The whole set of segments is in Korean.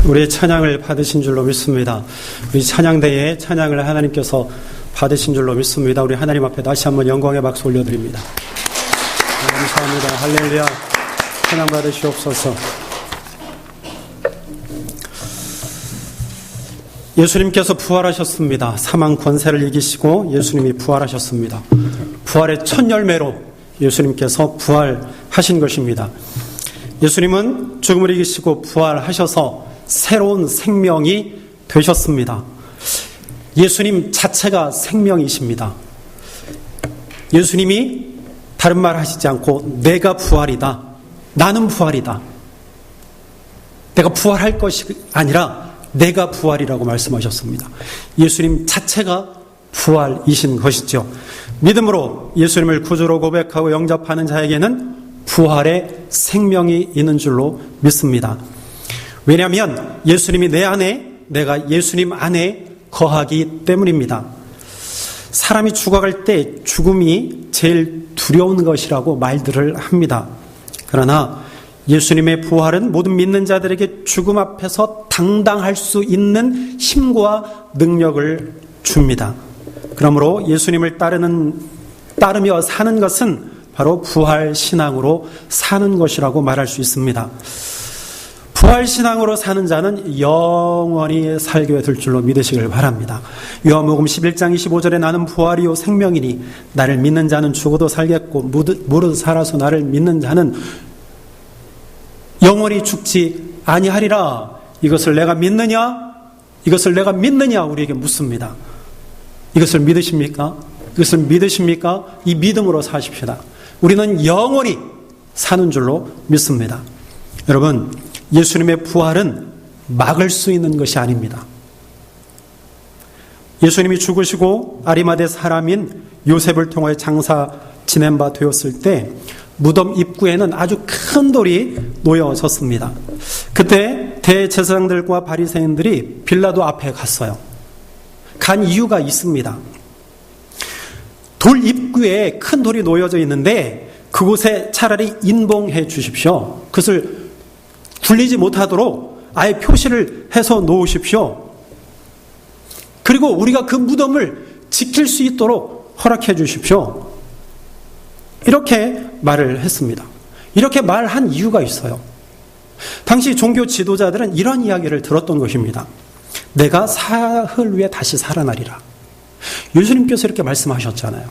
우리의 찬양을 받으신 줄로 믿습니다. 우리 찬양대에 찬양을 하나님께서 받으신 줄로 믿습니다. 우리 하나님 앞에 다시 한번 영광의 박수 올려드립니다. 감사합니다. 할렐루야. 찬양 받으시옵소서. 예수님께서 부활하셨습니다. 사망 권세를 이기시고 예수님이 부활하셨습니다. 부활의 첫 열매로 예수님께서 부활하신 것입니다. 예수님은 죽음을 이기시고 부활하셔서 새로운 생명이 되셨습니다. 예수님 자체가 생명이십니다. 예수님이 다른 말 하시지 않고 내가 부활이다. 나는 부활이다. 내가 부활할 것이 아니라 내가 부활이라고 말씀하셨습니다. 예수님 자체가 부활이신 것이죠. 믿음으로 예수님을 구주로 고백하고 영접하는 자에게는 부활의 생명이 있는 줄로 믿습니다. 왜냐하면 예수님이 내 안에, 내가 예수님 안에 거하기 때문입니다. 사람이 죽어갈 때 죽음이 제일 두려운 것이라고 말들을 합니다. 그러나 예수님의 부활은 모든 믿는 자들에게 죽음 앞에서 당당할 수 있는 힘과 능력을 줍니다. 그러므로 예수님을 따르며 사는 것은 바로 부활신앙으로 사는 것이라고 말할 수 있습니다. 부활신앙으로 사는 자는 영원히 살게 될 줄로 믿으시길 바랍니다. 요한복음 11장 25절에 나는 부활이요 생명이니 나를 믿는 자는 죽어도 살겠고 무릇 살아서 나를 믿는 자는 영원히 죽지 아니하리라. 이것을 내가 믿느냐? 이것을 내가 믿느냐? 우리에게 묻습니다. 이것을 믿으십니까? 이것을 믿으십니까? 이 믿음으로 사십시다. 우리는 영원히 사는 줄로 믿습니다. 여러분, 예수님의 부활은 막을 수 있는 것이 아닙니다. 예수님이 죽으시고 아리마대 사람인 요셉을 통해 장사 지낸 바 되었을 때 무덤 입구에는 아주 큰 돌이 놓여졌습니다. 그때 대제사장들과 바리새인들이 빌라도 앞에 갔어요. 간 이유가 있습니다. 돌 입구에 큰 돌이 놓여져 있는데 그곳에 차라리 인봉해 주십시오. 그것을 굴리지 못하도록 아예 표시를 해서 놓으십시오. 그리고 우리가 그 무덤을 지킬 수 있도록 허락해 주십시오. 이렇게 말을 했습니다. 이렇게 말한 이유가 있어요. 당시 종교 지도자들은 이런 이야기를 들었던 것입니다. 내가 사흘 후에 다시 살아나리라. 예수님께서 이렇게 말씀하셨잖아요.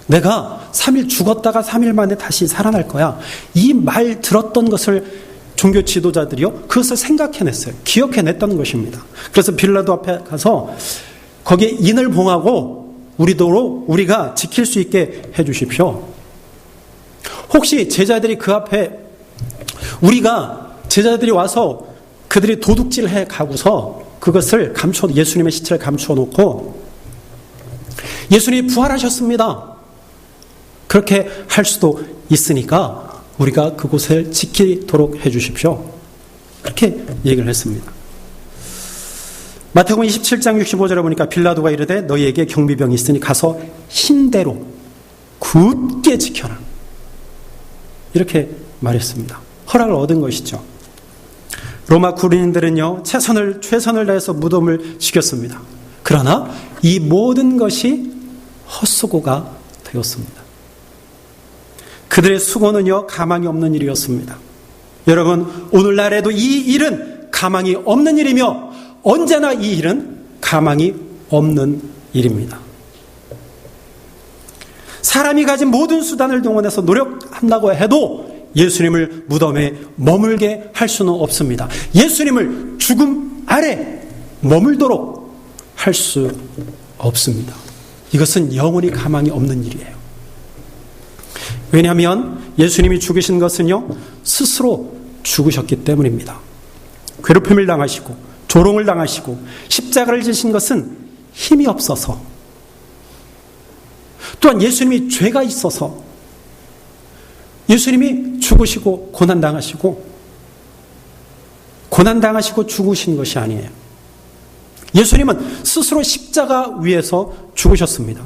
내가 3일 죽었다가 3일 만에 다시 살아날 거야. 이 말 들었던 것을 종교 지도자들이요, 그것을 생각해냈어요. 기억해냈던 것입니다. 그래서 빌라도 앞에 가서 거기에 인을 봉하고 우리가 지킬 수 있게 해주십시오. 혹시 제자들이 그 앞에 제자들이 와서 그들이 도둑질해 가고서 그것을 예수님의 시체를 감추어 놓고 예수님이 부활하셨습니다. 그렇게 할 수도 있으니까 우리가 그곳을 지키도록 해주십시오. 그렇게 얘기를 했습니다. 마태복음 27장 65절에 보니까 빌라도가 이르되 너희에게 경비병이 있으니 가서 힘대로 굳게 지켜라. 이렇게 말했습니다. 허락을 얻은 것이죠. 로마 군인들은요, 최선을 다해서 무덤을 지켰습니다. 그러나 이 모든 것이 헛수고가 되었습니다. 그들의 수고는요, 가망이 없는 일이었습니다. 여러분, 오늘날에도 이 일은 가망이 없는 일이며 언제나 이 일은 가망이 없는 일입니다. 사람이 가진 모든 수단을 동원해서 노력한다고 해도 예수님을 무덤에 머물게 할 수는 없습니다. 예수님을 죽음 아래 머물도록 할 수 없습니다. 이것은 영원히 가망이 없는 일이에요. 왜냐하면 예수님이 죽으신 것은요, 스스로 죽으셨기 때문입니다. 괴롭힘을 당하시고 조롱을 당하시고 십자가를 지신 것은 힘이 없어서, 또한 예수님이 죄가 있어서 예수님이 죽으시고 고난당하시고 죽으신 것이 아니에요. 예수님은 스스로 십자가 위에서 죽으셨습니다.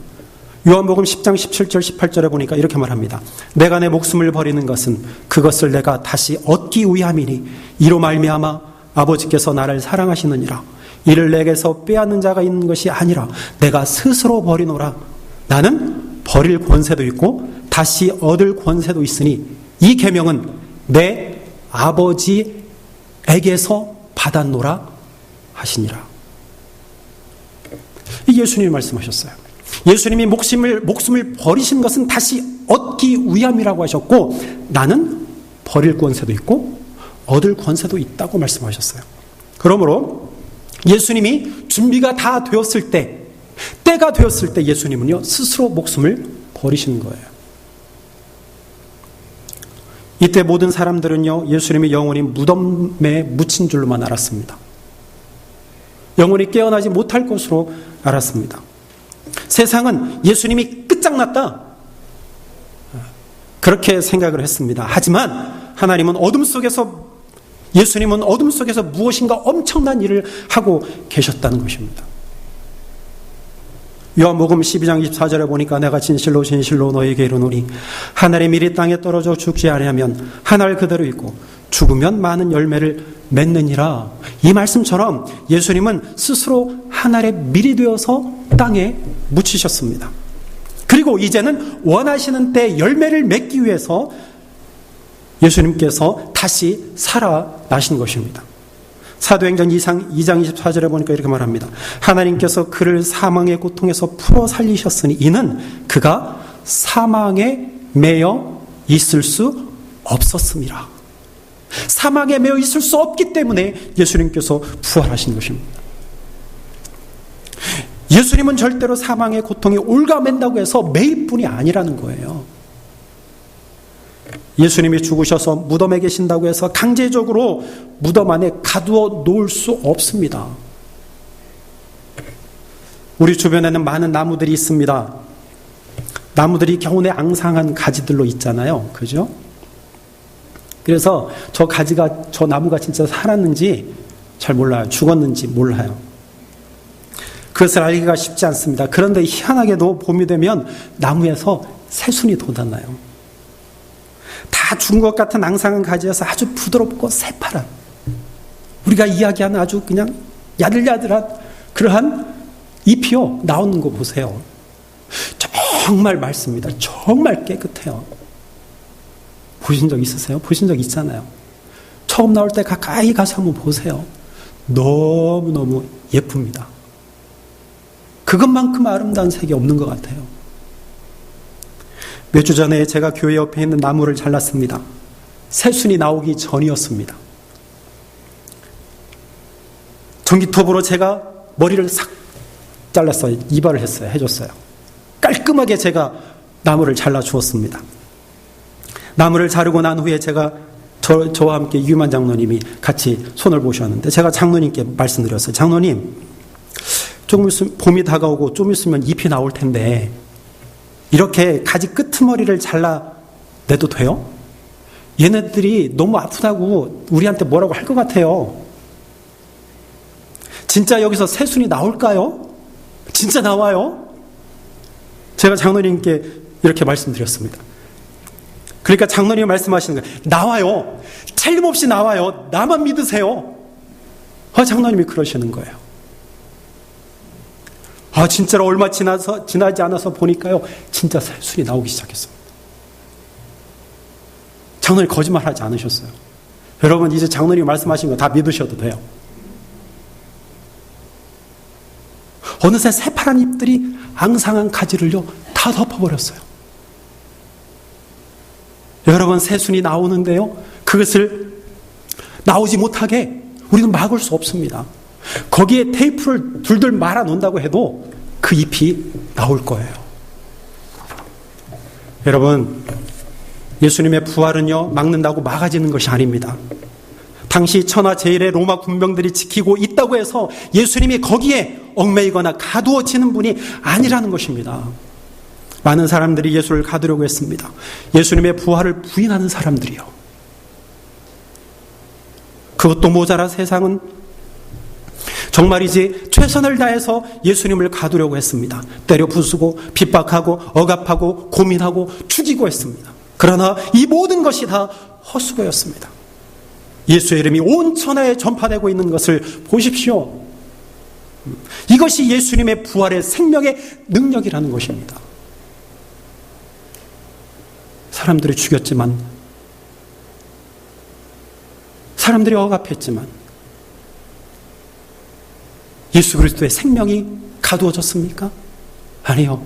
요한복음 10장 17절 18절에 보니까 이렇게 말합니다. 내가 내 목숨을 버리는 것은 그것을 내가 다시 얻기 위함이니 이로 말미암아 아버지께서 나를 사랑하시느니라. 이를 내게서 빼앗는 자가 있는 것이 아니라 내가 스스로 버리노라. 나는 버릴 권세도 있고 다시 얻을 권세도 있으니 이 계명은 내 아버지에게서 받았노라 하시니라. 예수님이 말씀하셨어요. 예수님이 목숨을 버리신 것은 다시 얻기 위함이라고 하셨고, 나는 버릴 권세도 있고 얻을 권세도 있다고 말씀하셨어요. 그러므로 예수님이 준비가 다 되었을 때, 때가 되었을 때 예수님은요 스스로 목숨을 버리신 거예요. 이때 모든 사람들은요 예수님이 영원히 무덤에 묻힌 줄로만 알았습니다. 영원히 깨어나지 못할 것으로 알았습니다. 세상은 예수님이 끝장났다, 그렇게 생각을 했습니다. 하지만 예수님은 어둠 속에서 무엇인가 엄청난 일을 하고 계셨다는 것입니다. 요한복음 12장 24절에 보니까 내가 진실로 진실로 너희에게 이르노니 하늘의 밀이 땅에 떨어져 죽지 아니하면 하늘 그대로 있고 죽으면 많은 열매를 맺느니라. 이 말씀처럼 예수님은 스스로 하늘의 밀이 되어서 땅에 묻히셨습니다. 그리고 이제는 원하시는 때 열매를 맺기 위해서 예수님께서 다시 살아나신 것입니다. 사도행전 2장 24절에 보니까 이렇게 말합니다. 하나님께서 그를 사망의 고통에서 풀어 살리셨으니 이는 그가 사망에 매여 있을 수 없었음이라. 사망에 매여 있을 수 없기 때문에 예수님께서 부활하신 것입니다. 예수님은 절대로 사망의 고통에 올가맨다고 해서 매일 뿐이 아니라는 거예요. 예수님이 죽으셔서 무덤에 계신다고 해서 강제적으로 무덤 안에 가두어 놓을 수 없습니다. 우리 주변에는 많은 나무들이 있습니다. 나무들이 겨우내 앙상한 가지들로 있잖아요. 그죠? 그래서 저 나무가 진짜 살았는지 잘 몰라요. 죽었는지 몰라요. 그것을 알기가 쉽지 않습니다. 그런데 희한하게도 봄이 되면 나무에서 새순이 돋아나요. 다 죽은 것 같은 앙상한 가지여서 아주 부드럽고 새파란, 우리가 이야기하는 아주 그냥 야들야들한 그러한 잎이요 나오는 거 보세요. 정말 맑습니다. 정말 깨끗해요. 보신 적 있으세요? 보신 적 있잖아요. 처음 나올 때 가까이 가서 한번 보세요. 너무너무 예쁩니다. 그것만큼 아름다운 색이 없는 것 같아요. 몇 주 전에 제가 교회 옆에 있는 나무를 잘랐습니다. 새순이 나오기 전이었습니다. 전기톱으로 제가 머리를 싹 잘랐어요. 이발을 해줬어요. 깔끔하게 제가 나무를 잘라주었습니다. 나무를 자르고 난 후에 저와 함께 유만 장로님이 같이 손을 보셨는데 제가 장로님께 말씀드렸어요. 장로님, 조금 있으면 봄이 다가오고 좀 있으면 잎이 나올 텐데 이렇게 가지 끄트머리를 잘라내도 돼요? 얘네들이 너무 아프다고 우리한테 뭐라고 할 것 같아요. 진짜 여기서 새순이 나올까요? 진짜 나와요? 제가 장로님께 이렇게 말씀드렸습니다. 그러니까 장로님이 말씀하시는 거예요. 나와요. 틀림없이 나와요. 나만 믿으세요. 장로님이 그러시는 거예요. 진짜로 얼마 지나지 않아서 보니까요, 진짜 새순이 나오기 시작했습니다. 장로님 거짓말하지 않으셨어요. 여러분, 이제 장로님이 말씀하신 거 다 믿으셔도 돼요. 어느새 새파란 잎들이 앙상한 가지를요 다 덮어버렸어요. 여러분, 새순이 나오는데요, 그것을 나오지 못하게 우리는 막을 수 없습니다. 거기에 테이프를 둘둘 말아 놓는다고 해도 그 잎이 나올 거예요. 여러분, 예수님의 부활은요 막는다고 막아지는 것이 아닙니다. 당시 천하제일의 로마 군병들이 지키고 있다고 해서 예수님이 거기에 얽매이거나 가두어지는 분이 아니라는 것입니다. 많은 사람들이 예수를 가두려고 했습니다. 예수님의 부활을 부인하는 사람들이요. 그것도 모자라 세상은 정말이지 최선을 다해서 예수님을 가두려고 했습니다. 때려 부수고 핍박하고 억압하고 고민하고 죽이고 했습니다. 그러나 이 모든 것이 다 헛수고였습니다. 예수의 이름이 온 천하에 전파되고 있는 것을 보십시오. 이것이 예수님의 부활의 생명의 능력이라는 것입니다. 사람들이 죽였지만, 사람들이 억압했지만 예수 그리스도의 생명이 가두어졌습니까? 아니요.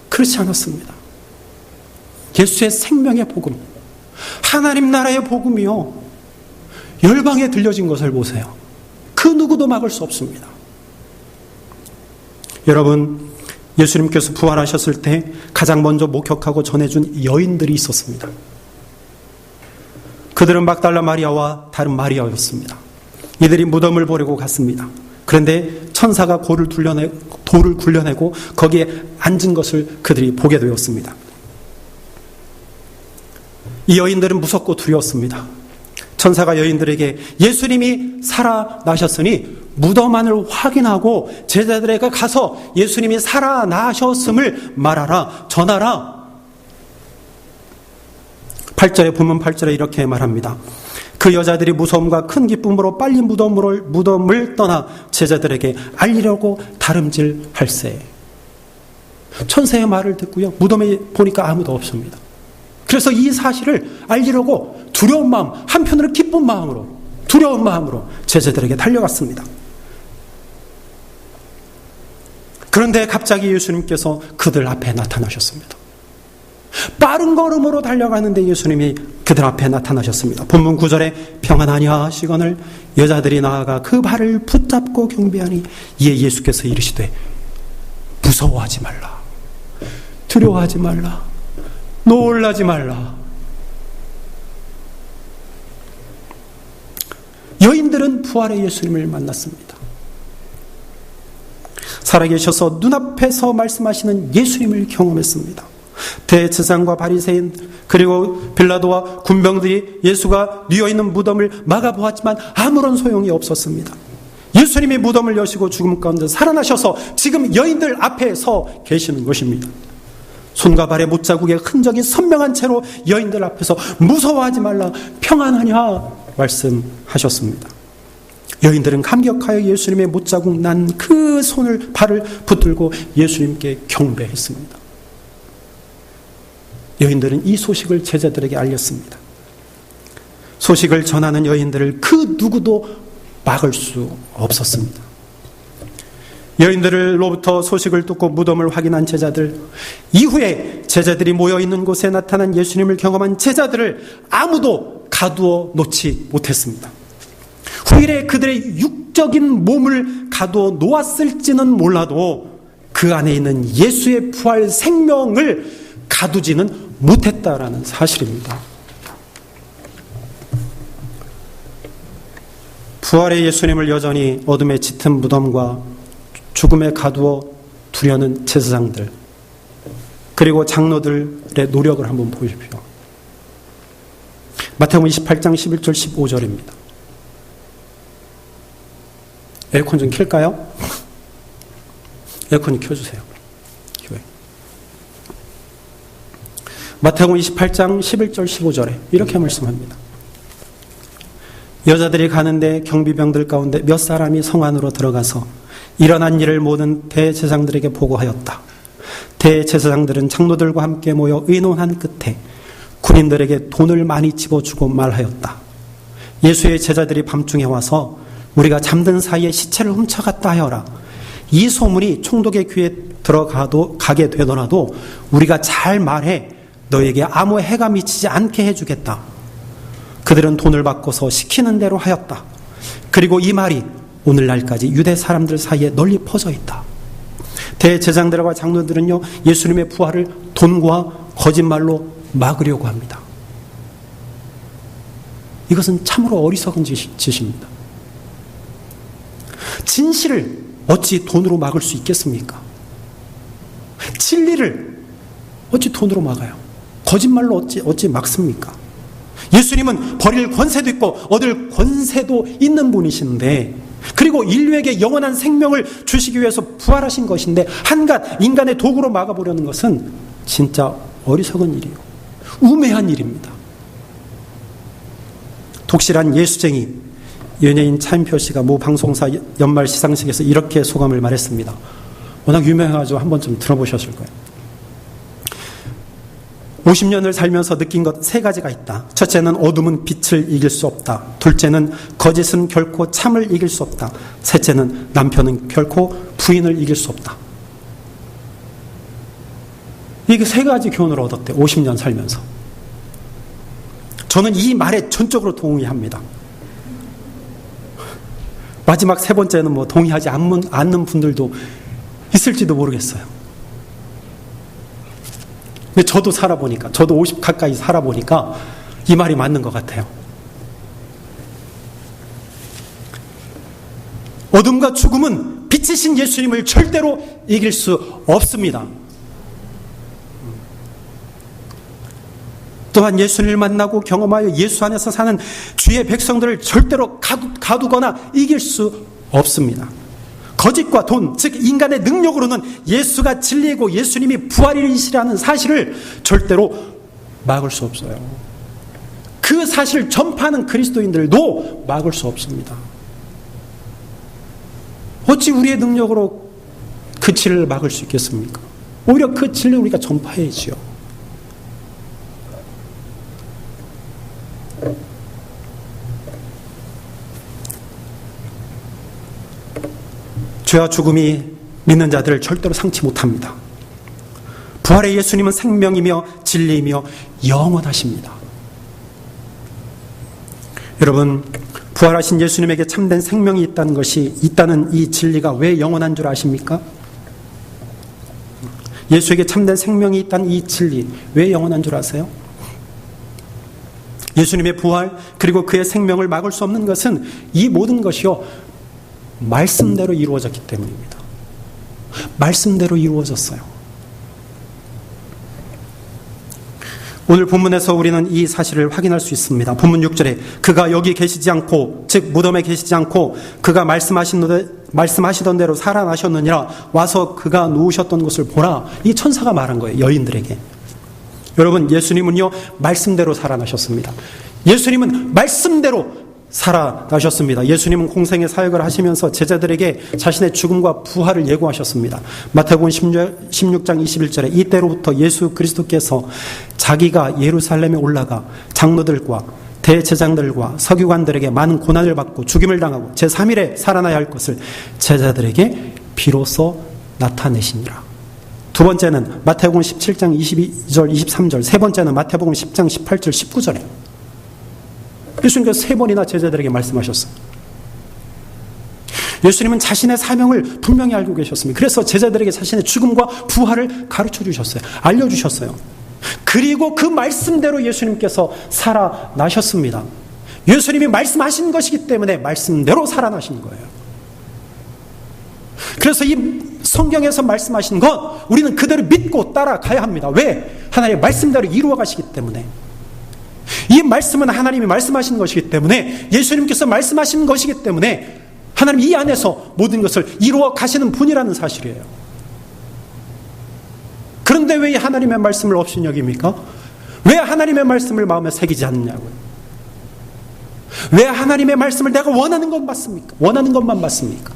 그렇지 않았습니다. 예수의 생명의 복음, 하나님 나라의 복음이요, 열방에 들려진 것을 보세요. 그 누구도 막을 수 없습니다. 여러분, 예수님께서 부활하셨을 때 가장 먼저 목격하고 전해준 여인들이 있었습니다. 그들은 막달라 마리아와 다른 마리아였습니다. 이들이 무덤을 보려고 갔습니다. 그런데 천사가 돌을 굴려내고 거기에 앉은 것을 그들이 보게 되었습니다. 이 여인들은 무섭고 두려웠습니다. 천사가 여인들에게 예수님이 살아나셨으니 무덤 안을 확인하고 제자들에게 가서 예수님이 살아나셨음을 말하라, 전하라. 8절에 보면 8절에 이렇게 말합니다. 그 여자들이 무서움과 큰 기쁨으로 빨리 무덤을 떠나 제자들에게 알리려고 다름질할세. 천사의 말을 듣고요, 무덤에 보니까 아무도 없습니다. 그래서 이 사실을 알리려고 두려운 마음, 한편으로 기쁜 마음으로, 두려운 마음으로 제자들에게 달려갔습니다. 그런데 갑자기 예수님께서 그들 앞에 나타나셨습니다. 빠른 걸음으로 달려가는데 예수님이 그들 앞에 나타나셨습니다. 본문 9절에 평안하냐 하시거늘 여자들이 나아가 그 발을 붙잡고 경배하니 이에 예수께서 이르시되 무서워하지 말라, 두려워하지 말라, 놀라지 말라. 여인들은 부활의 예수님을 만났습니다. 살아계셔서 눈앞에서 말씀하시는 예수님을 경험했습니다. 대제사장과 바리새인 그리고 빌라도와 군병들이 예수가 뉘어있는 무덤을 막아보았지만 아무런 소용이 없었습니다. 예수님이 무덤을 여시고 죽음 가운데 살아나셔서 지금 여인들 앞에 서 계시는 것입니다. 손과 발의 못자국의 흔적이 선명한 채로 여인들 앞에서 무서워하지 말라, 평안하냐 말씀하셨습니다. 여인들은 감격하여 예수님의 못자국 난 그 손을 발을 붙들고 예수님께 경배했습니다. 여인들은 이 소식을 제자들에게 알렸습니다. 소식을 전하는 여인들을 그 누구도 막을 수 없었습니다. 여인들로부터 소식을 듣고 무덤을 확인한 제자들, 이후에 제자들이 모여있는 곳에 나타난 예수님을 경험한 제자들을 아무도 가두어 놓지 못했습니다. 후일에 그들의 육적인 몸을 가두어 놓았을지는 몰라도 그 안에 있는 예수의 부활 생명을 가두지는 못했다라는 사실입니다. 부활의 예수님을 여전히 어둠에 짙은 무덤과 죽음에 가두어 두려는 제사장들, 그리고 장로들의 노력을 한번 보십시오. 마태복음 28장 11절 15절입니다. 에어컨 좀 켤까요? 에어컨 켜주세요. 교회. 마태복음 28장 11절 15절에 이렇게 말씀합니다. 여자들이 가는데 경비병들 가운데 몇 사람이 성 안으로 들어가서 일어난 일을 모든 대제사장들에게 보고하였다. 대제사장들은 장로들과 함께 모여 의논한 끝에 군인들에게 돈을 많이 집어주고 말하였다. 예수의 제자들이 밤중에 와서 우리가 잠든 사이에 시체를 훔쳐갔다 하여라. 이 소문이 총독의 귀에 가게 되더라도 우리가 잘 말해 너에게 아무 해가 미치지 않게 해주겠다. 그들은 돈을 받고서 시키는 대로 하였다. 그리고 이 말이 오늘날까지 유대 사람들 사이에 널리 퍼져 있다. 대제사장들과 장로들은요, 예수님의 부활을 돈과 거짓말로 막으려고 합니다. 이것은 참으로 어리석은 짓입니다. 진실을 어찌 돈으로 막을 수 있겠습니까? 진리를 어찌 돈으로 막아요? 거짓말로 어찌 막습니까? 예수님은 버릴 권세도 있고 얻을 권세도 있는 분이신데, 그리고 인류에게 영원한 생명을 주시기 위해서 부활하신 것인데 한갓 인간의 도구로 막아보려는 것은 진짜 어리석은 일이요, 우매한 일입니다. 독실한 예수쟁이 연예인 차인표 씨가 모 방송사 연말 시상식에서 이렇게 소감을 말했습니다. 워낙 유명해가지고 한 번쯤 들어보셨을 거예요. 50년을 살면서 느낀 것 세 가지가 있다. 첫째는 어둠은 빛을 이길 수 없다. 둘째는 거짓은 결코 참을 이길 수 없다. 셋째는 남편은 결코 부인을 이길 수 없다. 이게 세 가지 교훈을 얻었대. 50년 살면서. 저는 이 말에 전적으로 동의합니다. 마지막 세 번째는 뭐 동의하지 않는 분들도 있을지도 모르겠어요. 근데 저도 살아보니까, 저도 50 가까이 살아보니까 이 말이 맞는 것 같아요. 어둠과 죽음은 빛이신 예수님을 절대로 이길 수 없습니다. 또한 예수님을 만나고 경험하여 예수 안에서 사는 주의 백성들을 절대로 가두거나 이길 수 없습니다. 거짓과 돈, 즉 인간의 능력으로는 예수가 진리이고 예수님이 부활이시라는 사실을 절대로 막을 수 없어요. 그 사실을 전파하는 그리스도인들도 막을 수 없습니다. 어찌 우리의 능력으로 그 진리를 막을 수 있겠습니까? 오히려 그 진리를 우리가 전파해야지요. 죄와 죽음이 믿는 자들을 절대로 상치 못합니다. 부활의 예수님은 생명이며 진리이며 영원하십니다. 여러분, 부활하신 예수님에게 참된 생명이 있다는 이 진리가 왜 영원한 줄 아십니까? 예수에게 참된 생명이 있다는 이 진리 왜 영원한 줄 아세요? 예수님의 부활 그리고 그의 생명을 막을 수 없는 것은 이 모든 것이요 말씀대로 이루어졌기 때문입니다. 말씀대로 이루어졌어요. 오늘 본문에서 우리는 이 사실을 확인할 수 있습니다. 본문 6절에 그가 여기 계시지 않고 즉 무덤에 계시지 않고 그가 말씀하시던 대로 살아나셨느니라 와서 그가 누우셨던 곳을 보라. 이 천사가 말한 거예요. 여인들에게. 여러분, 예수님은요 말씀대로 살아나셨습니다. 예수님은 말씀대로 살아나셨습니다. 예수님은 공생의 사역을 하시면서 제자들에게 자신의 죽음과 부활을 예고하셨습니다. 마태복음 16장 21절에 이때로부터 예수 그리스도께서 자기가 예루살렘에 올라가 장로들과 대제장들과 서기관들에게 많은 고난을 받고 죽임을 당하고 제3일에 살아나야 할 것을 제자들에게 비로소 나타내시니라. 두 번째는 마태복음 17장 22절 23절, 세 번째는 마태복음 10장 18절 19절에 예수님께서 세 번이나 제자들에게 말씀하셨어요. 예수님은 자신의 사명을 분명히 알고 계셨습니다. 그래서 제자들에게 자신의 죽음과 부활을 가르쳐 주셨어요. 알려주셨어요. 그리고 그 말씀대로 예수님께서 살아나셨습니다. 예수님이 말씀하신 것이기 때문에 말씀대로 살아나신 거예요. 그래서 이 성경에서 말씀하신 것 우리는 그대로 믿고 따라가야 합니다. 왜? 하나님의 말씀대로 이루어 가시기 때문에. 이 말씀은 하나님이 말씀하신 것이기 때문에 예수님께서 말씀하신 것이기 때문에 하나님 이 안에서 모든 것을 이루어 가시는 분이라는 사실이에요. 그런데 왜 하나님의 말씀을 없이 여깁니까? 왜 하나님의 말씀을 마음에 새기지 않느냐고요. 왜 하나님의 말씀을 내가 원하는 것 맞습니까? 원하는 것만 맞습니까?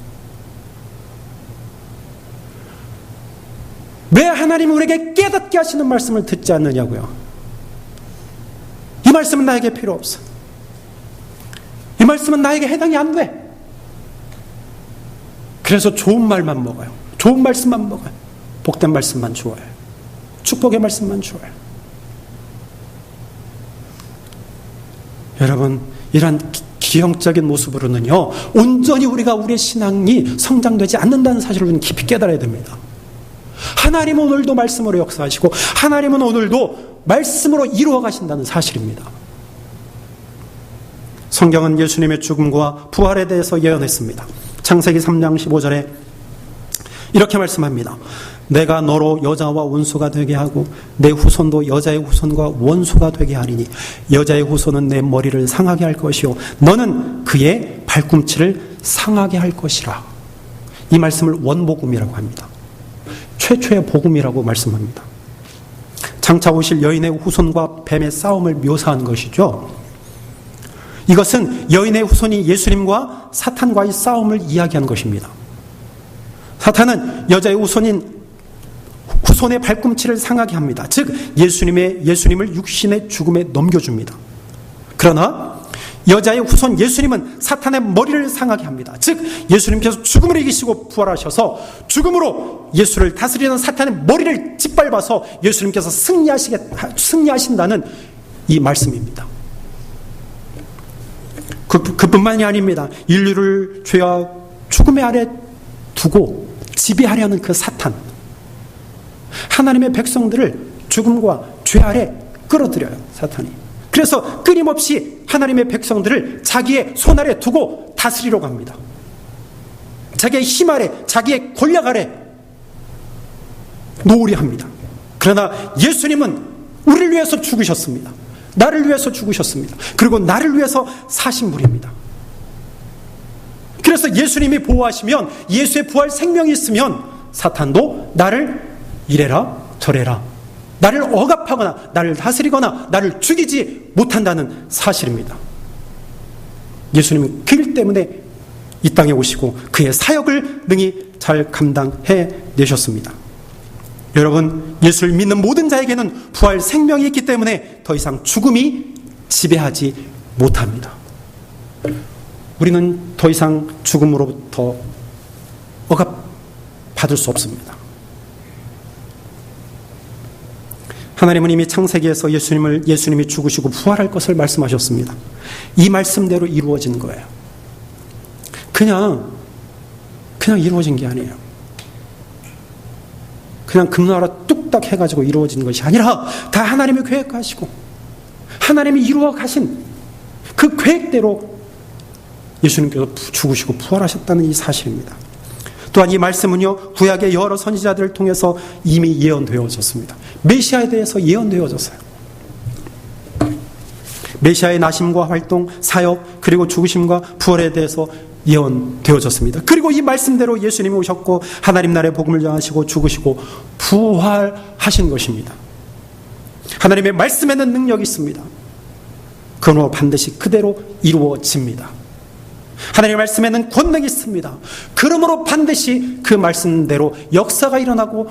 왜 하나님이 우리에게 깨닫게 하시는 말씀을 듣지 않느냐고요. 이 말씀은 나에게 필요 없어. 이 말씀은 나에게 해당이 안 돼. 그래서 좋은 말만 먹어요. 좋은 말씀만 먹어요. 복된 말씀만 주어요. 축복의 말씀만 주어요. 여러분, 이러한 기형적인 모습으로는요 온전히 우리의 신앙이 성장되지 않는다는 사실을 우리는 깊이 깨달아야 됩니다. 하나님은 오늘도 말씀으로 역사하시고 하나님은 오늘도 말씀으로 이루어 가신다는 사실입니다. 성경은 예수님의 죽음과 부활에 대해서 예언했습니다. 창세기 3장 15절에 이렇게 말씀합니다. 내가 너로 여자와 원수가 되게 하고 내 후손도 여자의 후손과 원수가 되게 하리니 여자의 후손은 내 머리를 상하게 할 것이요 너는 그의 발꿈치를 상하게 할 것이라. 이 말씀을 원복음이라고 합니다. 최초의 복음이라고 말씀합니다. 장차 오실 여인의 후손과 뱀의 싸움을 묘사한 것이죠. 이것은 여인의 후손이 예수님과 사탄과의 싸움을 이야기하는 것입니다. 사탄은 여자의 후손의 발꿈치를 상하게 합니다. 즉 예수님을 육신의 죽음에 넘겨줍니다. 그러나 여자의 후손 예수님은 사탄의 머리를 상하게 합니다. 즉 예수님께서 죽음을 이기시고 부활하셔서 죽음으로 예수를 다스리는 사탄의 머리를 짓밟아서 예수님께서 승리하신다는 이 말씀입니다. 그뿐만이 아닙니다. 인류를 죄와 죽음의 아래 두고 지배하려는 그 사탄, 하나님의 백성들을 죽음과 죄 아래 끌어들여요, 사탄이. 그래서 끊임없이 하나님의 백성들을 자기의 손 아래 두고 다스리려고 합니다. 자기의 힘 아래, 자기의 권력 아래 놓으려 합니다. 그러나 예수님은 우리를 위해서 죽으셨습니다. 나를 위해서 죽으셨습니다. 그리고 나를 위해서 사신 분입니다. 그래서 예수님이 보호하시면, 예수의 부활 생명이 있으면 사탄도 나를 이래라 저래라, 나를 억압하거나 나를 다스리거나 나를 죽이지 못한다는 사실입니다. 예수님은 그 일 때문에 이 땅에 오시고 그의 사역을 능히 잘 감당해 내셨습니다. 여러분, 예수를 믿는 모든 자에게는 부활 생명이 있기 때문에 더 이상 죽음이 지배하지 못합니다. 우리는 더 이상 죽음으로부터 억압받을 수 없습니다. 하나님은 이미 창세기에서 예수님이 죽으시고 부활할 것을 말씀하셨습니다. 이 말씀대로 이루어진 거예요. 그냥 이루어진 게 아니에요. 그냥 금나라 뚝딱 해가지고 이루어진 것이 아니라 다 하나님이 계획하시고 하나님이 이루어 가신 그 계획대로 예수님께서 죽으시고 부활하셨다는 이 사실입니다. 또한 이 말씀은요, 구약의 여러 선지자들을 통해서 이미 예언되어졌습니다. 메시아에 대해서 예언되어졌어요. 메시아의 나심과 활동, 사역, 그리고 죽으심과 부활에 대해서 예언되어졌습니다. 그리고 이 말씀대로 예수님이 오셨고 하나님 나라의 복음을 전하시고 죽으시고 부활하신 것입니다. 하나님의 말씀에는 능력이 있습니다. 그러므로 반드시 그대로 이루어집니다. 하나님의 말씀에는 권능이 있습니다. 그러므로 반드시 그 말씀대로 역사가 일어나고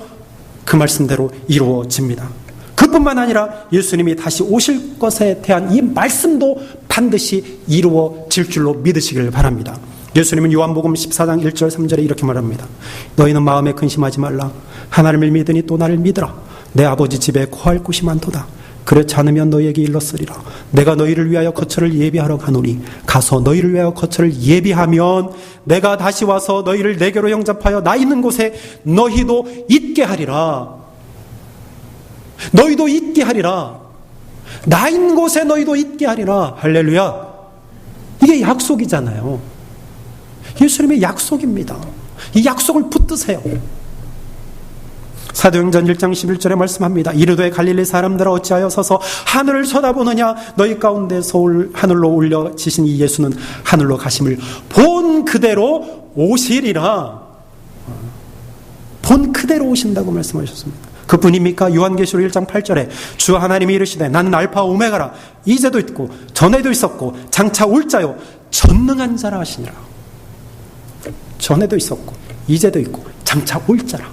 그 말씀대로 이루어집니다. 그뿐만 아니라 예수님이 다시 오실 것에 대한 이 말씀도 반드시 이루어질 줄로 믿으시길 바랍니다. 예수님은 요한복음 14장 1절 3절에 이렇게 말합니다. 너희는 마음에 근심하지 말라. 하나님을 믿으니 또 나를 믿으라. 내 아버지 집에 거할 곳이 많도다. 그렇지 않으면 너희에게 일렀으리라. 내가 너희를 위하여 거처를 예비하러 가노니 가서 너희를 위하여 거처를 예비하면 내가 다시 와서 너희를 내게로 영접하여 나 있는 곳에 너희도 있게 하리라. 너희도 있게 하리라. 나 있는 곳에 너희도 있게 하리라. 할렐루야. 이게 약속이잖아요. 예수님의 약속입니다. 이 약속을 붙드세요. 사도행전 1장 11절에 말씀합니다. 이르되 갈릴리 사람들아 어찌하여 서서 하늘을 쳐다보느냐. 너희 가운데서 하늘로 올려지신 이 예수는 하늘로 가심을 본 그대로 오시리라. 본 그대로 오신다고 말씀하셨습니다. 그뿐입니까? 요한계시록 1장 8절에 주 하나님이 이르시되 나는 알파와 오메가라. 이제도 있고 전에도 있었고 장차 올 자요 전능한 자라 하시니라. 전에도 있었고 이제도 있고 장차 올 자라.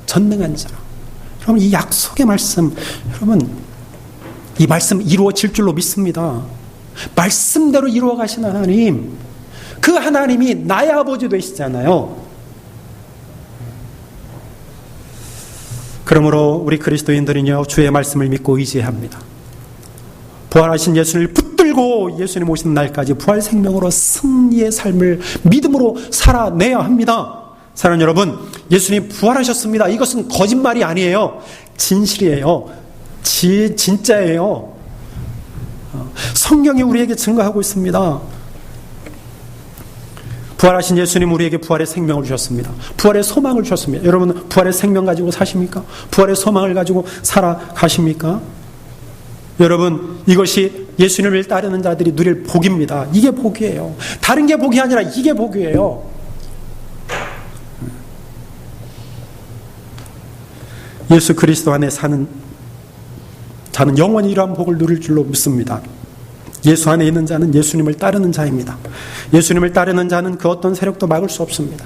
전능한 자라. 여러분, 이 약속의 말씀, 여러분, 이 말씀 이루어질 줄로 믿습니다. 말씀대로 이루어 가신 하나님, 그 하나님이 나의 아버지 되시잖아요. 그러므로 우리 그리스도인들은요, 주의 말씀을 믿고 의지합니다. 부활하신 예수를 붙들고 예수님 오시는 날까지 부활 생명으로 승리의 삶을 믿음으로 살아내야 합니다. 사랑하는 여러분, 예수님 부활하셨습니다. 이것은 거짓말이 아니에요. 진실이에요. 진짜예요. 성경이 우리에게 증거하고 있습니다. 부활하신 예수님 우리에게 부활의 생명을 주셨습니다. 부활의 소망을 주셨습니다. 여러분, 부활의 생명 가지고 사십니까? 부활의 소망을 가지고 살아가십니까? 여러분, 이것이 예수님을 따르는 자들이 누릴 복입니다. 이게 복이에요. 다른 게 복이 아니라 이게 복이에요. 예수 그리스도 안에 사는 자는 영원히 이러한 복을 누릴 줄로 믿습니다. 예수 안에 있는 자는 예수님을 따르는 자입니다. 예수님을 따르는 자는 그 어떤 세력도 막을 수 없습니다.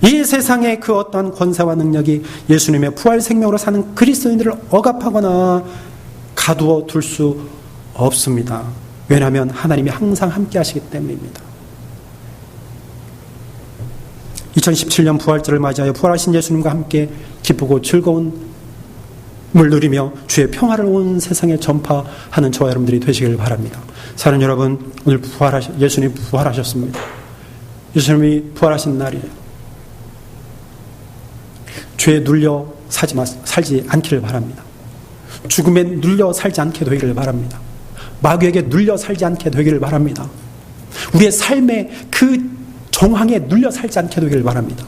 이 세상의 그 어떤 권세와 능력이 예수님의 부활 생명으로 사는 그리스도인들을 억압하거나 가두어 둘 수 없습니다. 왜냐하면 하나님이 항상 함께 하시기 때문입니다. 2017년 부활절을 맞이하여 부활하신 예수님과 함께 기쁘고 즐거운 물 누리며 주의 평화를 온 세상에 전파하는 저와 여러분들이 되시길 바랍니다. 사랑하는 여러분, 오늘 예수님이 부활하셨습니다. 예수님이 부활하신 날이에요. 죄에 눌려 살지 않기를 바랍니다. 죽음에 눌려 살지 않게 되기를 바랍니다. 마귀에게 눌려 살지 않게 되기를 바랍니다. 우리의 삶의 그 정황에 눌려 살지 않게 되기를 바랍니다.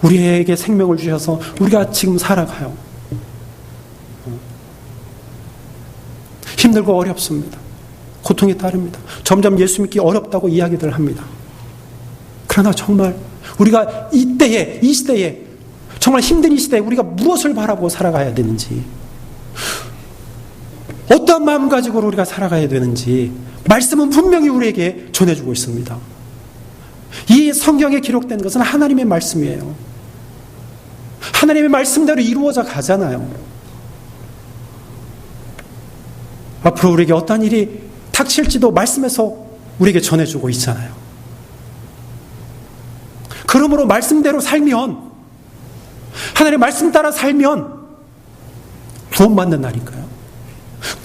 우리에게 생명을 주셔서 우리가 지금 살아가요. 힘들고 어렵습니다. 고통이 따릅니다. 점점 예수 믿기 어렵다고 이야기들 합니다. 그러나 정말 우리가 이 시대에 정말 힘든 이 시대에 우리가 무엇을 바라보고 살아가야 되는지, 어떠한 마음 가지고 우리가 살아가야 되는지 말씀은 분명히 우리에게 전해주고 있습니다. 이 성경에 기록된 것은 하나님의 말씀이에요. 하나님의 말씀대로 이루어져 가잖아요. 앞으로 우리에게 어떤 일이 닥칠지도 말씀에서 우리에게 전해주고 있잖아요. 그러므로 말씀대로 살면, 하나님의 말씀 따라 살면 구원받는 날인가요?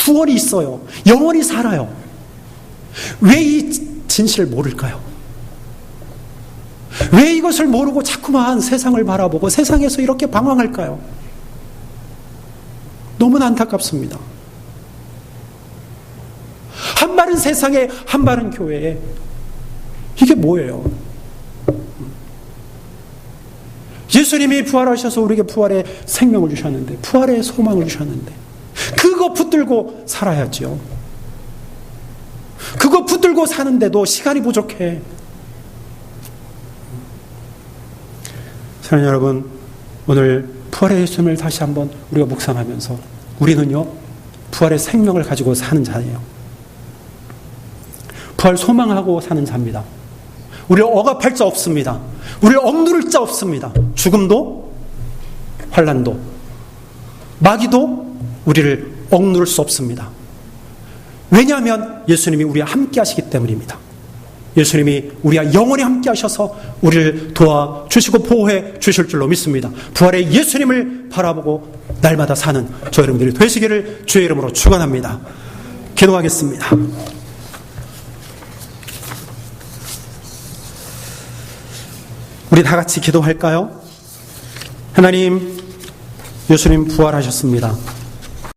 구원이 있어요. 영원히 살아요. 왜 이 진실을 모를까요? 왜 이것을 모르고 자꾸만 세상을 바라보고 세상에서 이렇게 방황할까요? 너무나 안타깝습니다. 한 발은 세상에, 한 발은 교회에. 이게 뭐예요? 예수님이 부활하셔서 우리에게 부활의 생명을 주셨는데, 부활의 소망을 주셨는데, 그거 붙들고 살아야죠. 그거 붙들고 사는데도 시간이 부족해. 사랑하는 여러분, 오늘 부활의 예수님을 다시 한번 우리가 묵상하면서 우리는요, 부활의 생명을 가지고 사는 자예요. 부활 소망하고 사는 자입니다. 우리를 억압할 자 없습니다. 우리를 억누를 자 없습니다. 죽음도, 환난도, 마귀도 우리를 억누를 수 없습니다. 왜냐하면 예수님이 우리와 함께 하시기 때문입니다. 예수님이 우리와 영원히 함께 하셔서 우리를 도와주시고 보호해 주실 줄로 믿습니다. 부활의 예수님을 바라보고 날마다 사는 저 여러분들이 되시기를 주의 이름으로 축원합니다. 기도하겠습니다. 우리 다 같이 기도할까요? 하나님, 예수님 부활하셨습니다.